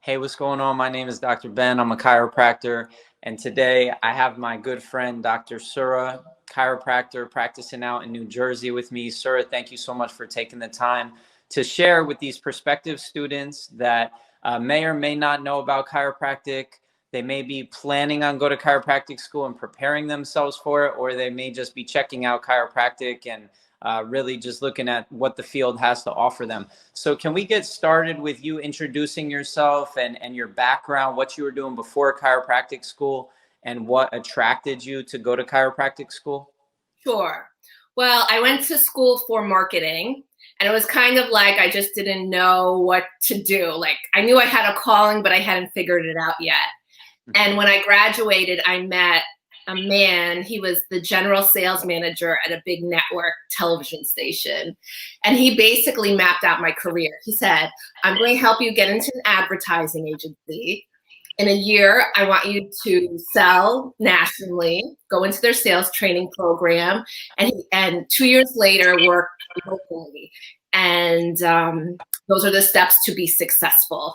Hey, what's going on? My name is Dr. Ben. I'm a chiropractor. And today I have my good friend, Dr. Sura, chiropractor, practicing out in New Jersey with me. Sura, thank you so much for taking the time to share with these prospective students that may or may not know about chiropractic. They may be planning on go to chiropractic school and preparing themselves for it, or they may just be checking out chiropractic and really just looking at what the field has to offer them. So can we get started with you introducing yourself and your background, what you were doing before chiropractic school, and what attracted you to go to chiropractic school? Sure. Well, I went to school for marketing, and it was kind of like I just didn't know what to do. Like I knew I had a calling, but I hadn't figured it out yet. And when I graduated, I met a man. He was the general sales manager at a big network television station. And he basically mapped out my career. He said, I'm going to help you get into an advertising agency. In a year, I want you to sell nationally, go into their sales training program, and 2 years later, work locally. And those are the steps to be successful.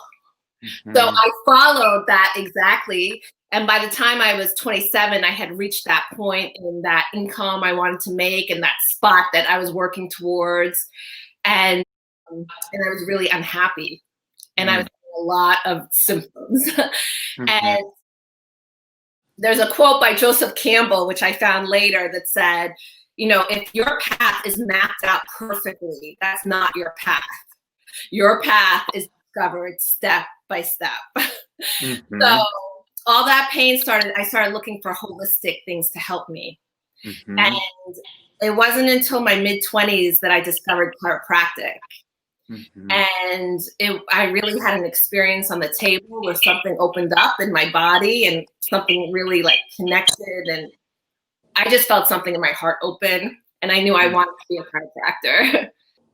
Mm-hmm. So I followed that exactly. And by the time I was 27, I had reached that point in that income I wanted to make and that spot that I was working towards. And I was really unhappy. And I was having a lot of symptoms. And there's a quote by Joseph Campbell, which I found later, that said, you know, if your path is mapped out perfectly, that's not your path. Your path is discovered step by step. So all that pain started, I started looking for holistic things to help me. And it wasn't until my mid-20s that I discovered chiropractic. And I really had an experience on the table where something opened up in my body and something really like connected. And I just felt something in my heart open, and I knew I wanted to be a chiropractor.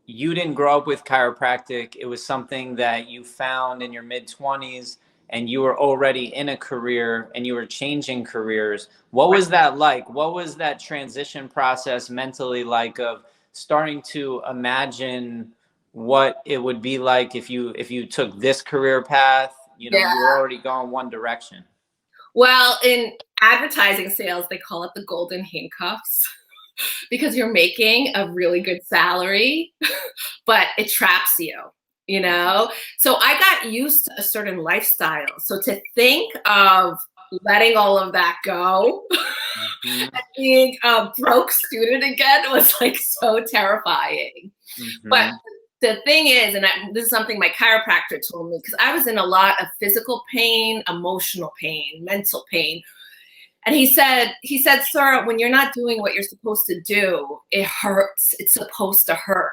You didn't grow up with chiropractic. It was something that you found in your mid-20s, and you were already in a career and you were changing careers. What was that like? What was that transition process mentally like, of starting to imagine what it would be like if you took this career path? You know, you were already going one direction. Well, in advertising sales, they call it the golden handcuffs because you're making a really good salary, but it traps you, you know? So I got used to a certain lifestyle. So to think of letting all of that go and being a broke student again was like so terrifying. But the thing is, and this is something my chiropractor told me, because I was in a lot of physical pain, emotional pain, mental pain. And he said, Sir, when you're not doing what you're supposed to do, it hurts. It's supposed to hurt.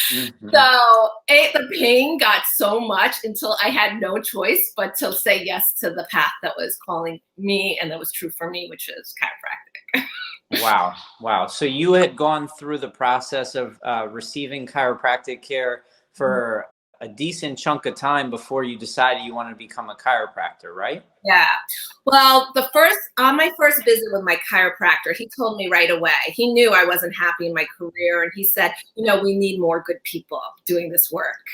So the pain got so much until I had no choice but to say yes to the path that was calling me and that was true for me, which is chiropractic. Wow. Wow. So you had gone through the process of receiving chiropractic care for a decent chunk of time before you decided you wanted to become a chiropractor, right? Yeah. Well, on my first visit with my chiropractor, he told me right away, he knew I wasn't happy in my career. And he said, you know, we need more good people doing this work.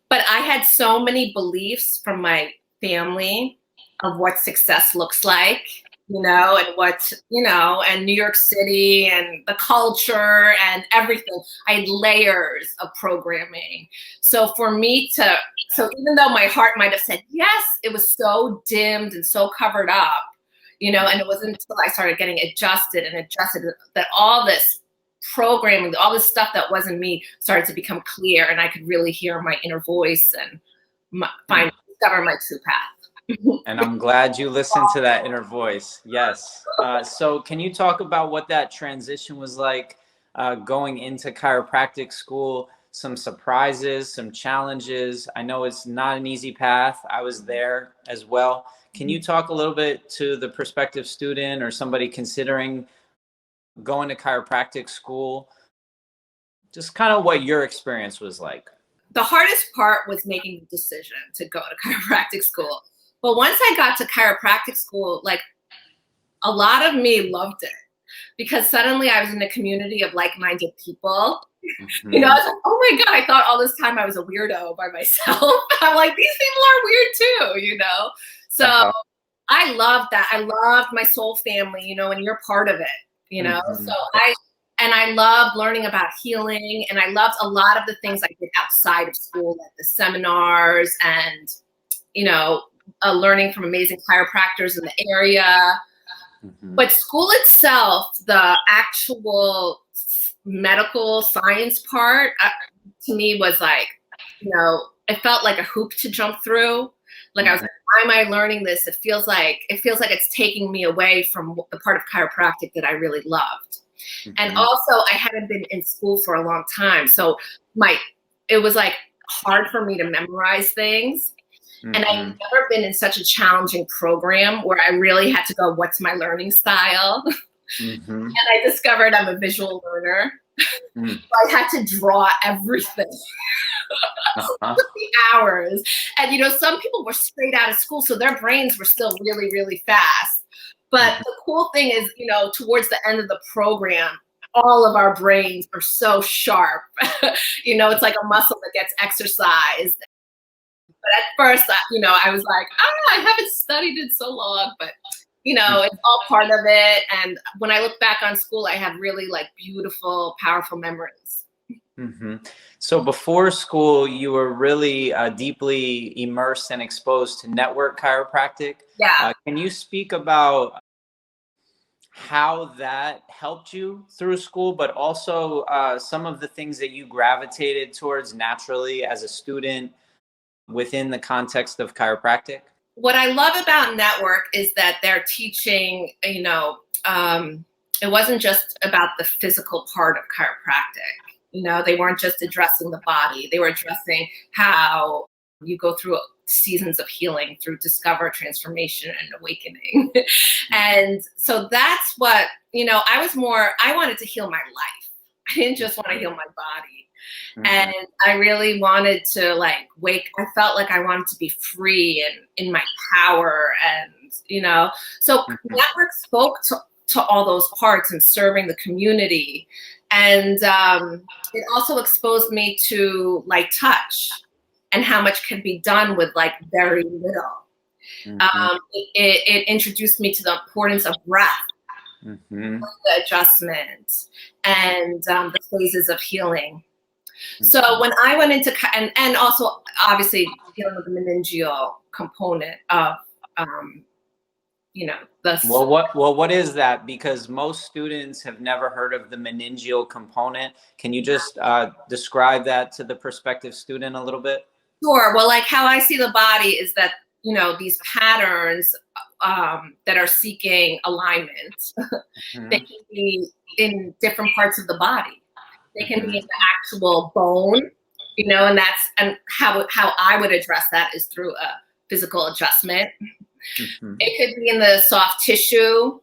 But I had so many beliefs from my family of what success looks like, you know, and and New York City and the culture and everything. I had layers of programming. So even though my heart might have said yes, it was so dimmed and so covered up, you know, and it wasn't until I started getting adjusted that all this programming, all this stuff that wasn't me started to become clear, and I could really hear my inner voice and discover my true path. And I'm glad you listened to that inner voice. Yes. So can you talk about what that transition was like, going into chiropractic school? Some surprises, some challenges. I know it's not an easy path. I was there as well. Can you talk a little bit to the prospective student or somebody considering going to chiropractic school, just kind of what your experience was like? The hardest part was making the decision to go to chiropractic school. But once I got to chiropractic school, like, a lot of me loved it, because suddenly I was in a community of like-minded people. You know, I Mhm. was like, oh my God, I thought all this time I was a weirdo by myself. I'm like, these people are weird too, you know? So Uh-huh. I love that. I love my soul family, you know, and you're part of it, you know? So Mhm. I love learning about healing, and I loved a lot of the things I did outside of school, like the seminars and, you know, learning from amazing chiropractors in the area. Mhm. But school itself, the actual medical science part, to me was like, you know, it felt like a hoop to jump through. Like I was Mhm. like, why am I learning this? It feels like it's taking me away from the part of chiropractic that I really loved. And Mhm. also, I hadn't been in school for a long time, so my it was like hard for me to memorize things. And I've Mhm. never been in such a challenging program where I really had to go, what's my learning style? And Mhm. I discovered I'm a visual learner. Mhm. I had to draw everything. Uh-huh. Took me hours. And, you know, some people were straight out of school, so their brains were still really, really fast. But Mhm. the cool thing is, you know, towards the end of the program, all of our brains are so sharp. You know, it's like a muscle that gets exercised. But at first, you know, I was like, I haven't studied in so long, but you know, it's all part of it. And when I look back on school, I have really like beautiful, powerful memories. Mhm. So before school, you were really deeply immersed and exposed to network chiropractic. Yeah. Can you speak about how that helped you through school, but also some of the things that you gravitated towards naturally as a student within the context of chiropractic? What I love about Network is that they're teaching, you know, it wasn't just about the physical part of chiropractic. You know, they weren't just addressing the body, they were addressing how you go through seasons of healing through discover, transformation, and awakening. And so that's what, you know, I wanted to heal my life. I didn't just want to heal my body. And Mhm. I really wanted to I felt like I wanted to be free and in my power. And, you know, so Mhm. Network spoke to all those parts and serving the community. And it also exposed me to like touch and how much can be done with like very little. Mhm. It introduced me to the importance of breath, Mhm. the adjustment, and the phases of healing. So Mhm. when I went into, and also obviously dealing with the meningeal component of, um, you know, What is that? Because most students have never heard of the meningeal component. Can you just describe that to the prospective student a little bit? sure. Well, like how I see the body is that, you know, these patterns that are seeking alignment, they Mhm. can be in different parts of the body. They can be Mhm. in the actual bone, you know, and how I would address that is through a physical adjustment. Mhm. It could be in the soft tissue,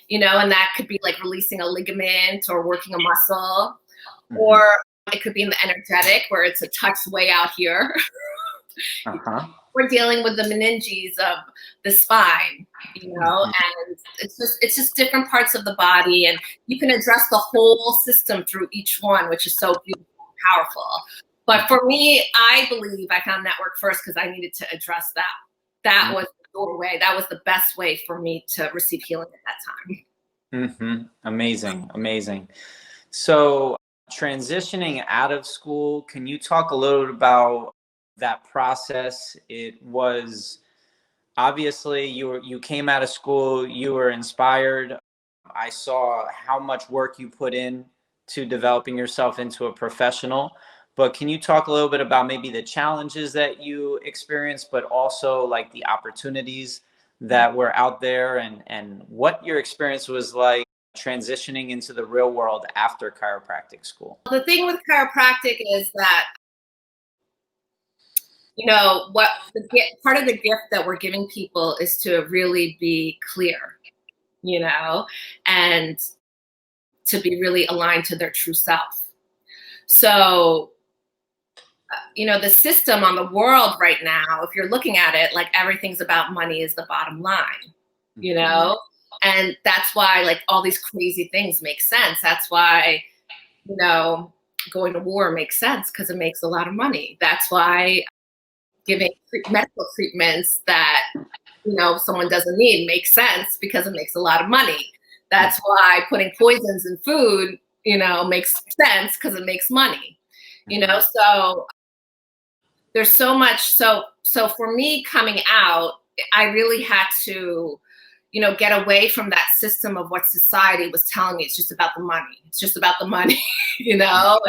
you know, and that could be like releasing a ligament or working a muscle, or Mhm. it could be in the energetic where it's a touch way out here. Uh-huh. We're dealing with the meninges of the spine, you know, Mhm. and it's just different parts of the body, and you can address the whole system through each one, which is so beautiful and powerful. But Mhm. for me, I believe I found Network first because I needed to address that. That was the doorway. That was the best way for me to receive healing at that time. Mhm. Amazing. Amazing. So, transitioning out of school, can you talk a little bit about that process? It was obviously you came out of school, you were inspired. I saw how much work you put in to developing yourself into a professional. But can you talk a little bit about maybe the challenges that you experienced, but also like the opportunities that were out there, and what your experience was like transitioning into the real world after chiropractic school? The thing with chiropractic is that, you know, part of the gift that we're giving people is to really be clear, you know, and to be really aligned to their true self. So, you know, the system on the world right now, if you're looking at it, like everything's about money is the bottom line, you Mhm. know? And that's why like all these crazy things make sense. That's why, you know, going to war makes sense because it makes a lot of money. That's why giving medical treatments that, someone doesn't need makes sense because it makes a lot of money. That's why putting poisons in food, makes sense because it makes money. So there's so much. So for me coming out, I really had to, get away from that system of what society was telling me. It's just about the money. It's just about the money, and that's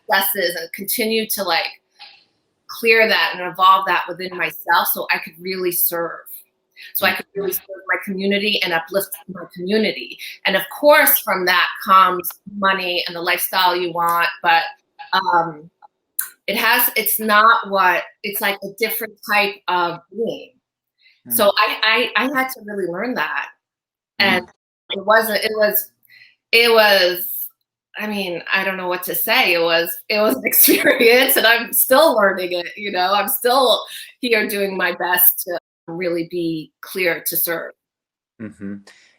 lessons, and continue to like clear that and evolve that within myself so I could really serve. So I could really serve my community and uplift my community. And of course, from that comes money and the lifestyle you want, but it's like a different type of being. So I had to really learn that. And it was, I mean, I don't know what to say. It was an experience, and I'm still learning it. I'm still here doing my best to really be clear to serve. Yeah.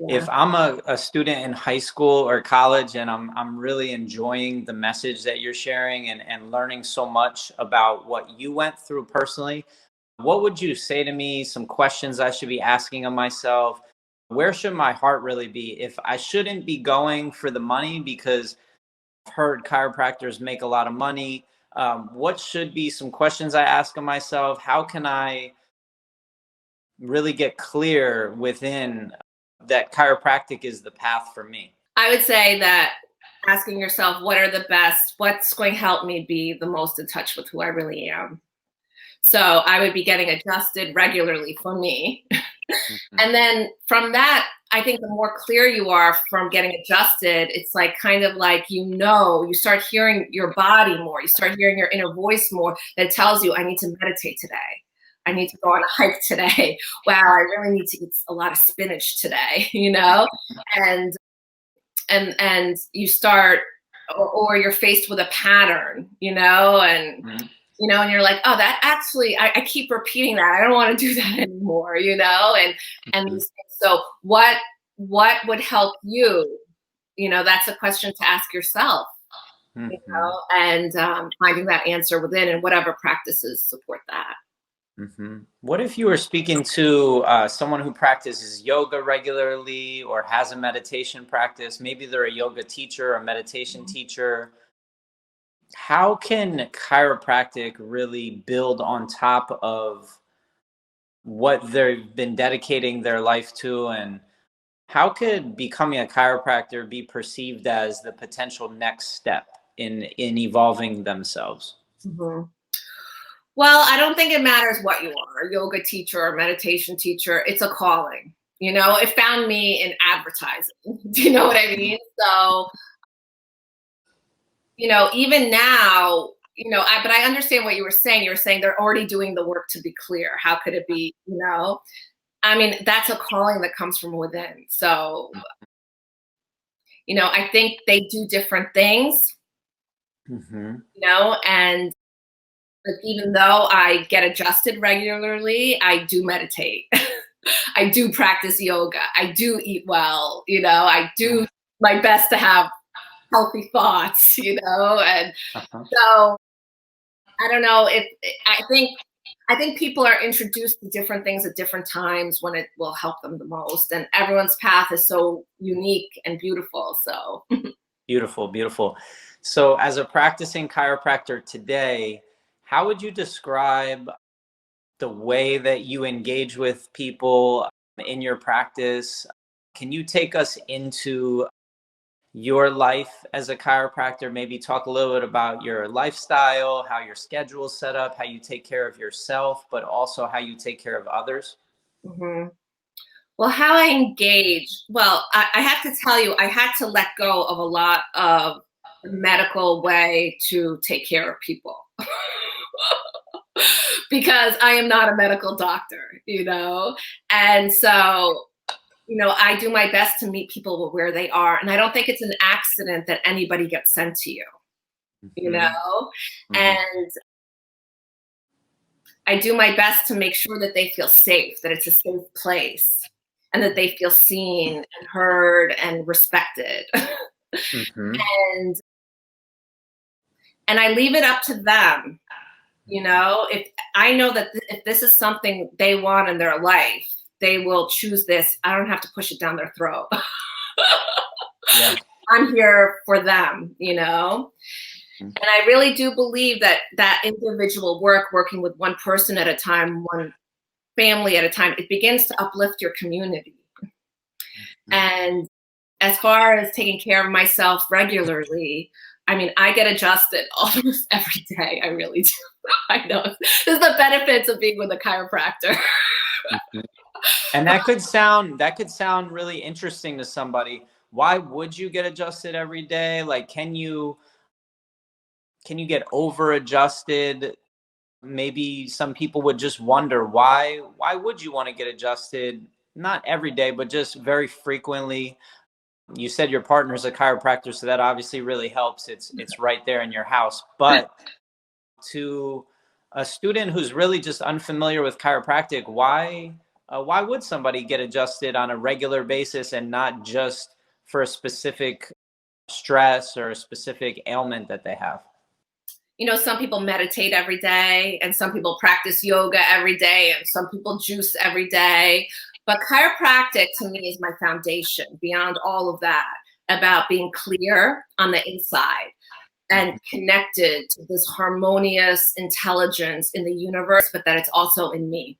If I'm a student in high school or college and I'm really enjoying the message that you're sharing and learning so much about what you went through personally, what would you say to me? Some questions I should be asking of myself. Where should my heart really be? If I shouldn't be going for the money, because I've heard chiropractors make a lot of money, what should be some questions I ask of myself? How can I really get clear within that chiropractic is the path for me? I would say that asking yourself, what's going to help me be the most in touch with who I really am? So I would be getting adjusted regularly for me. And then from that, I think the more clear you are from getting adjusted, it's like kind of like, you start hearing your body more. You start hearing your inner voice more that tells you, I need to meditate today. I need to go on a hike today. Wow, I really need to eat a lot of spinach today, and you start, or you're faced with a pattern, and and you're like, oh, that actually, I keep repeating that. I don't want to do that anymore, and so what would help you? That's a question to ask yourself, and finding that answer within, and whatever practices support that. What if you were speaking to someone who practices yoga regularly or has a meditation practice? Maybe they're a yoga teacher or a meditation teacher. How can chiropractic really build on top of what they've been dedicating their life to? And how could becoming a chiropractor be perceived as the potential next step in evolving themselves? Well, I don't think it matters what you are, a yoga teacher or a meditation teacher. It's a calling. It found me in advertising. Do you know what I mean? So, even now, but I understand what you were saying. You were saying they're already doing the work to be clear. How could it be, I mean, that's a calling that comes from within. So, I think they do different things, and but even though I get adjusted regularly, I do meditate. I do practice yoga. I do eat well. I do my best to have healthy thoughts, and so I don't know if I think people are introduced to different things at different times when it will help them the most, and everyone's path is so unique and beautiful. So beautiful, beautiful. So as a practicing chiropractor today, how would you describe the way that you engage with people in your practice? Can you take us into your life as a chiropractor? Maybe talk a little bit about your lifestyle, how your schedule is set up, how you take care of yourself, but also how you take care of others. Well, how I engage. Well, I have to tell you, I had to let go of a lot of the medical way to take care of people. Because I am not a medical doctor, and so, I do my best to meet people where they are. And I don't think it's an accident that anybody gets sent to you, and I do my best to make sure that they feel safe, that it's a safe place, and that they feel seen and heard and respected. And And I leave it up to them. You know, if I know that if this is something they want in their life, they will choose this. I don't have to push it down their throat. Yeah. I'm here for them, you know? And I really do believe that that individual work, working with one person at a time, one family at a time, it begins to uplift your community. And as far as taking care of myself regularly, I mean, I get adjusted almost every day. I really do. I know. This is the benefits of being with a chiropractor. And that could sound really interesting to somebody. Why would you get adjusted every day? Like, can you get over adjusted? Maybe some people would just wonder why would you want to get adjusted? Not every day, but just very frequently. You said your partner's a chiropractor, so that obviously really helps. It's right there in your house. But to a student who's really just unfamiliar with chiropractic, why would somebody get adjusted on a regular basis and not just for a specific stress or a specific ailment that they have? You know, some people meditate every day, and some people practice yoga every day, and some people juice every day. But chiropractic to me is my foundation beyond all of that, about being clear on the inside and connected to this harmonious intelligence in the universe, but that it's also in me.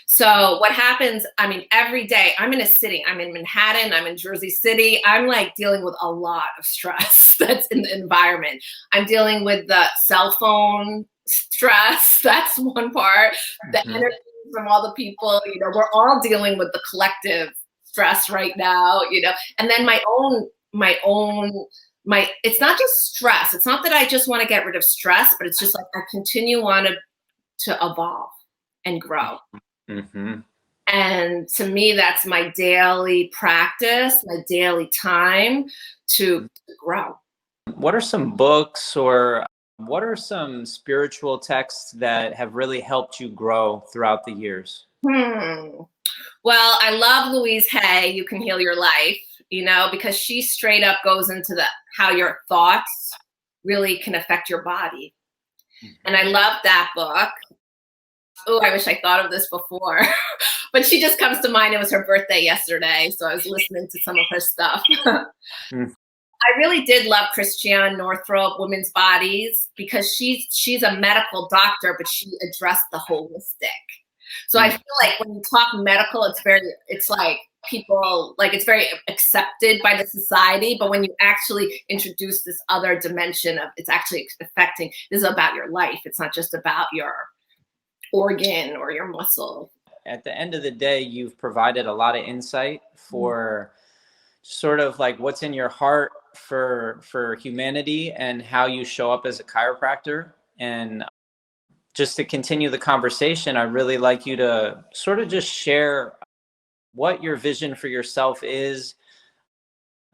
So what happens, I mean, every day I'm in a city, I'm in Manhattan, I'm in Jersey City. I'm like dealing with a lot of stress that's in the environment. I'm dealing with the cell phone stress. That's one part. The energy from all the people, you know, we're all dealing with the collective stress right now, you know, and then my it's not just stress. It's not that I just want to get rid of stress, but it's just like I continue on to evolve and grow. And to me, that's my daily practice, my daily time to grow. What are some books or what are some spiritual texts that have really helped you grow throughout the years? Well, I love Louise Hay, You Can Heal Your Life, you know, because she straight up goes into how your thoughts really can affect your body. And I love that book. Oh, I wish I thought of this before. But she just comes to mind. It was her birthday yesterday, so I was listening to some of her stuff. I really did love Christiane Northrup, Women's Bodies, because she's a medical doctor, but she addressed the holistic. So I feel like when you talk medical, it's like people, like it's very accepted by the society, but when you actually introduce this other dimension of it's actually affecting, this is about your life. It's not just about your organ or your muscle. At the end of the day, you've provided a lot of insight for sort of like what's in your heart for humanity and how you show up as a chiropractor. And just to continue the conversation, I'd really like you to sort of just share what your vision for yourself is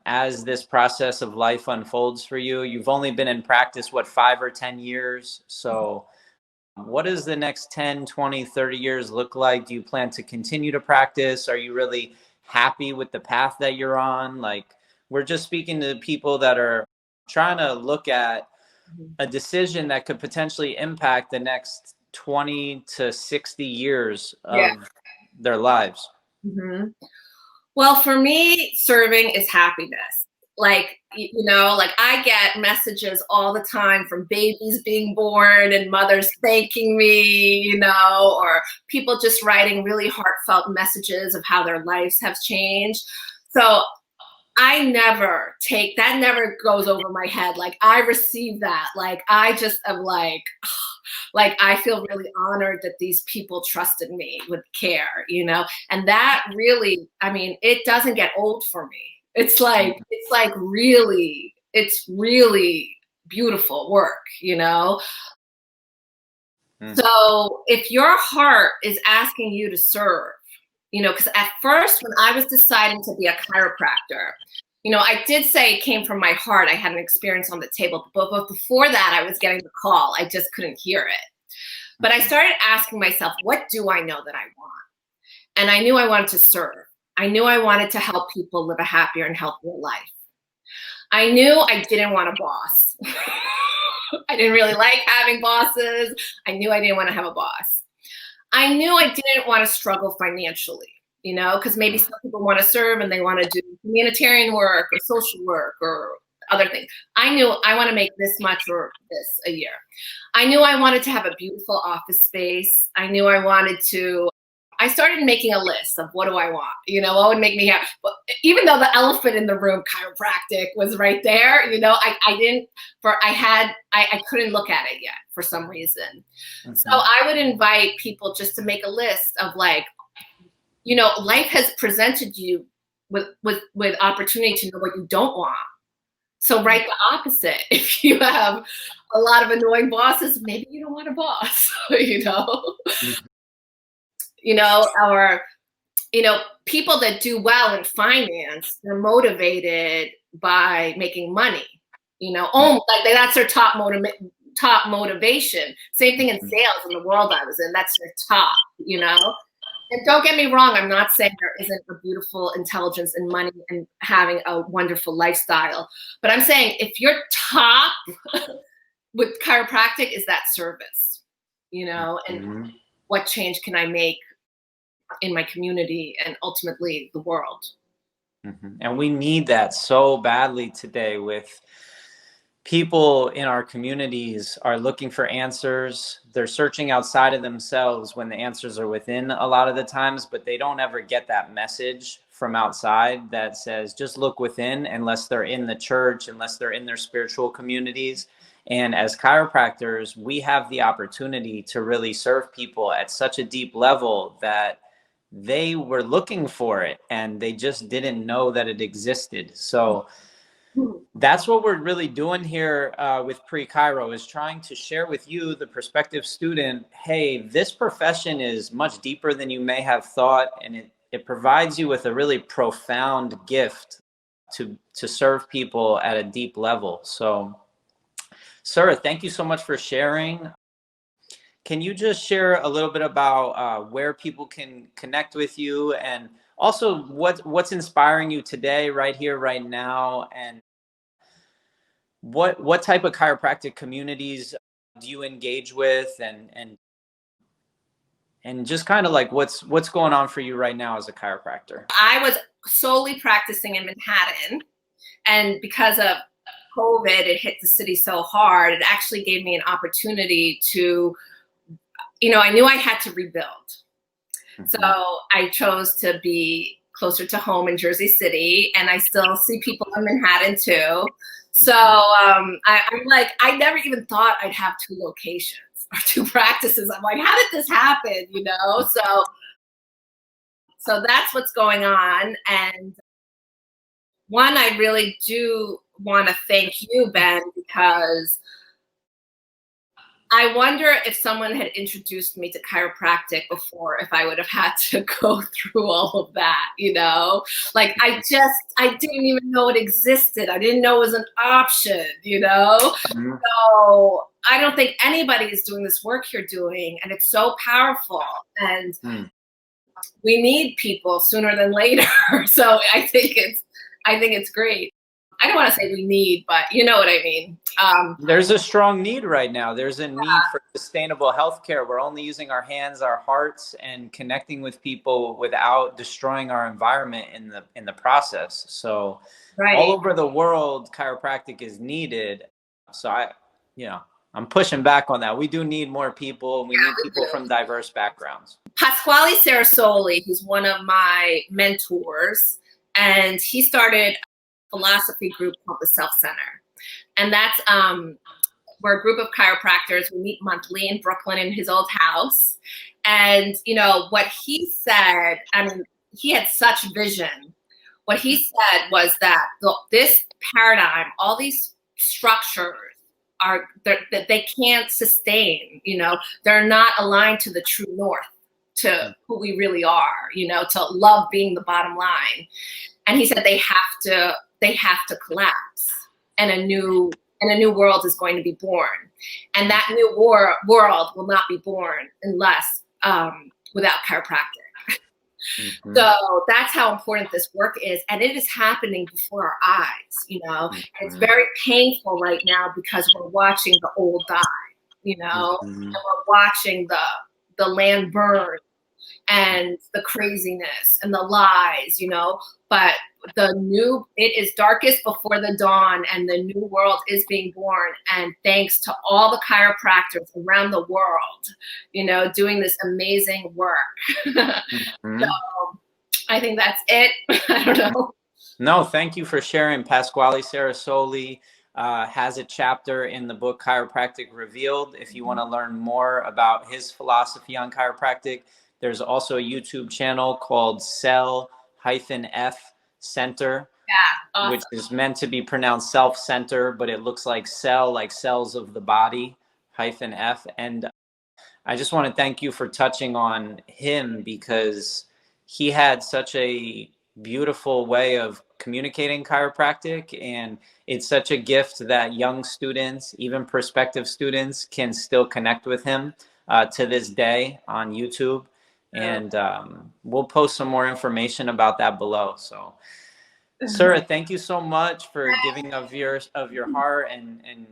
as this process of life unfolds for you. You've only been in practice, 5 or 10 years? So what does the next 10, 20, 30 years look like? Do you plan to continue to practice? Are you really happy with the path that you're on? Like, we're just speaking to people that are trying to look at a decision that could potentially impact the next 20 to 60 years of their lives. Well, for me, serving is happiness. Like, you know, like I get messages all the time from babies being born and mothers thanking me, you know, or people just writing really heartfelt messages of how their lives have changed. So I never that never goes over my head. Like I receive that. Like I just am like I feel really honored that these people trusted me with care, you know, and that really, I mean, it doesn't get old for me. It's really beautiful work, you know? So if your heart is asking you to serve, you know, because at first when I was deciding to be a chiropractor, you know, I did say it came from my heart. I had an experience on the table, but before that, I was getting the call. I just couldn't hear it. But I started asking myself, what do I know that I want? And I knew I wanted to serve. I knew I wanted to help people live a happier and healthier life. I knew I didn't want a boss. I didn't really like having bosses. I knew I didn't want to have a boss. I knew I didn't want to struggle financially, you know, because maybe some people want to serve and they want to do humanitarian work or social work or other things. I knew I want to make this much or this a year. I knew I wanted to have a beautiful office space. I knew I wanted to, I started making a list of what do I want, you know, what would make me happy. But even though the elephant in the room, chiropractic, was right there, you know, I couldn't look at it yet for some reason. Mm-hmm. So I would invite people just to make a list of like, you know, life has presented you with opportunity to know what you don't want. So write the opposite. If you have a lot of annoying bosses, maybe you don't want a boss, you know? Mm-hmm. You know, or, you know, people that do well in finance, they're motivated by making money, you know, like that's their top motivation. Same thing in sales in the world I was in, that's their top, you know? And don't get me wrong, I'm not saying there isn't a beautiful intelligence in money and having a wonderful lifestyle, but I'm saying if your top with chiropractic is that service, you know, and what change can I make in my community and ultimately the world. Mm-hmm. And we need that so badly today, with people in our communities are looking for answers. They're searching outside of themselves when the answers are within a lot of the times, but they don't ever get that message from outside that says, just look within, unless they're in the church, unless they're in their spiritual communities. And as chiropractors, we have the opportunity to really serve people at such a deep level that they were looking for it and they just didn't know that it existed. So that's what we're really doing here with Pre Chiro, is trying to share with you, the prospective student, hey, this profession is much deeper than you may have thought, and it provides you with a really profound gift to serve people at a deep level. So Sura, thank you so much for sharing. Can you just share a little bit about where people can connect with you, and also what's inspiring you today, right here, right now, and what type of chiropractic communities do you engage with, and just kind of like what's going on for you right now as a chiropractor? I was solely practicing in Manhattan, and because of COVID, it hit the city so hard, it actually gave me an opportunity to, you know, I knew I had to rebuild. Mm-hmm. So I chose to be closer to home in Jersey City, and I still see people in Manhattan too. So I'm like, I never even thought I'd have 2 locations or 2 practices. I'm like, how did this happen? You know, so that's what's going on. And one, I really do want to thank you, Ben, because I wonder if someone had introduced me to chiropractic before, if I would have had to go through all of that, you know? Like, I didn't even know it existed. I didn't know it was an option, you know? Mm-hmm. So I don't think anybody is doing this work you're doing, and it's so powerful. And we need people sooner than later. So I think it's great. I don't want to say we need, but you know what I mean. There's a strong need right now. There's a need for sustainable healthcare. We're only using our hands, our hearts, and connecting with people without destroying our environment in the process. So all over the world, chiropractic is needed. So I'm pushing back on that. We do need more people, and we need people from diverse backgrounds. Pasquale Cerasoli, who's one of my mentors, and he started philosophy group called the Self Center, and that's we're a group of chiropractors. We meet monthly in Brooklyn in his old house, and you know what he said, I mean, he had such vision. What he said was that this paradigm, all these structures that they can't sustain, you know, they're not aligned to the true north, to who we really are, you know, to love being the bottom line. And he said they have to collapse, and a new world is going to be born, and that new world will not be born unless without chiropractic. Mhm. So that's how important this work is. And it is happening before our eyes, you know. It's Mhm. very painful right now because we're watching the old die, you know, and Mhm. we're watching the land burn and the craziness and the lies, you know. But it is darkest before the dawn, and the new world is being born. And thanks to all the chiropractors around the world, you know, doing this amazing work. So Mhm. I think that's it. I don't know. No, thank you for sharing. Pasquale Cerasoli has a chapter in the book Chiropractic Revealed. If you want to learn more about his philosophy on chiropractic, there's also a YouTube channel called Cell-F Center, Yeah, which awesome. is meant to be pronounced self-center, but it looks like cell, like cells of the body, hyphen F. And I just want to thank you for touching on him, because he had such a beautiful way of communicating chiropractic, and it's such a gift that young students, even prospective students, can still connect with him to this day on YouTube. And we'll post some more information about that below. So, Sura, thank you so much for giving of your heart, and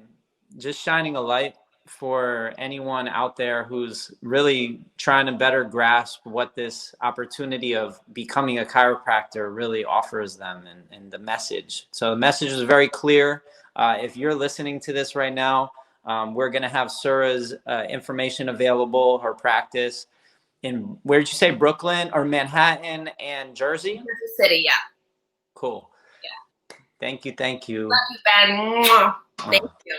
just shining a light for anyone out there who's really trying to better grasp what this opportunity of becoming a chiropractor really offers them, and the message. So the message is very clear. If you're listening to this right now, we're going to have Sura's information available, her practice in, where did you say, Brooklyn or Manhattan and Jersey? Kansas City, yeah. Cool. Yeah. Thank you. Thank you. Love you, Ben. Mwah. Thank you.